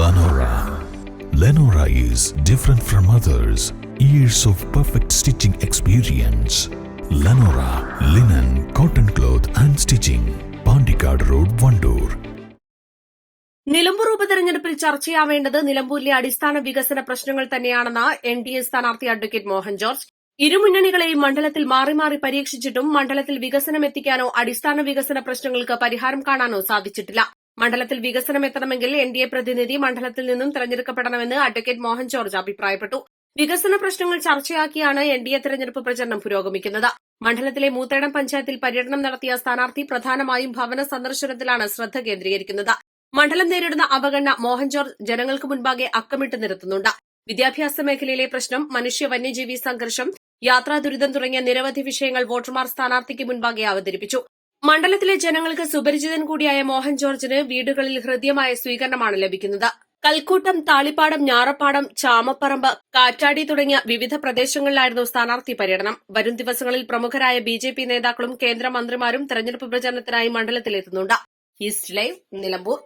Lenora. Lenora is different from others. Years of perfect stitching experience. Lenora linen, cotton cloth and stitching. Pandikad Road, Vandoor. Nilambur ഉപതെരഞ്ഞെടുപ്പിൽ ചർച്ചയാവേണ്ടത് നിലമ്പൂരിലെ അടിസ്ഥാന വികസന പ്രശ്നങ്ങൾ തന്നെയാണെന്ന് NDA സ്ഥാനാർത്ഥി അഡ്വക്കേറ്റ് മോഹൻ ജോർജ്. ഇരുമുന്നണികളെയും മണ്ഡലത്തിൽ മാറി മാറി പരീക്ഷിച്ചിട്ടും മണ്ഡലത്തിൽ വികസനം എത്തിക്കാനോ അടിസ്ഥാന വികസന പ്രശ്നങ്ങൾക്ക് പരിഹാരം കാണാനോ സാധിച്ചിട്ടില്ല. മണ്ഡലത്തിൽ വികസനം എത്തണമെങ്കിൽ NDA പ്രതിനിധി മണ്ഡലത്തിൽ നിന്നും തെരഞ്ഞെടുക്കപ്പെടണമെന്ന് അഡ്വക്കേറ്റ് മോഹൻ ജോർജ് അഭിപ്രായപ്പെട്ടു. വികസന പ്രശ്നങ്ങൾ ചർച്ചയാക്കിയാണ് NDA തെരഞ്ഞെടുപ്പ് പ്രചരണം പുരോഗമിക്കുന്നത്. മണ്ഡലത്തിലെ മൂത്തേടം പഞ്ചായത്തിൽ പര്യടനം നടത്തിയ സ്ഥാനാർത്ഥി പ്രധാനമായും ഭവന സന്ദർശനത്തിലാണ് ശ്രദ്ധ കേന്ദ്രീകരിക്കുന്നത്. മണ്ഡലം നേരിടുന്ന അവഗണന മോഹൻ ജോർജ് ജനങ്ങൾക്ക് മുൻപാകെ അക്കമിട്ട് നിരത്തുന്നുണ്ട്. വിദ്യാഭ്യാസ മേഖലയിലെ പ്രശ്നം, മനുഷ്യ വന്യജീവി സംഘർഷം, യാത്രാ ദുരിതം തുടങ്ങിയ നിരവധി വിഷയങ്ങൾ വോട്ടർമാർ സ്ഥാനാർത്ഥിക്ക് മുൻപാകെ അവതരിപ്പിച്ചു. മണ്ഡലത്തിലെ ജനങ്ങൾക്ക് സുപരിചിതൻ കൂടിയായ മോഹൻ ജോർജിന് വീടുകളിൽ ഹൃദ്യമായ സ്വീകരണമാണ് ലഭിക്കുന്നത്. കൽക്കൂട്ടം, താളിപ്പാടം, ഞാറപ്പാടം, ചാമപ്പറമ്പ്, കാറ്റാടി തുടങ്ങിയ വിവിധ പ്രദേശങ്ങളിലായിരുന്നു സ്ഥാനാർത്ഥി പര്യടനം. വരും ദിവസങ്ങളിൽ പ്രമുഖരായ BJP നേതാക്കളും കേന്ദ്രമന്ത്രിമാരും തെരഞ്ഞെടുപ്പ് പ്രചരണത്തിനായി മണ്ഡലത്തിലെത്തുന്നുണ്ട്. East live, Nilambur.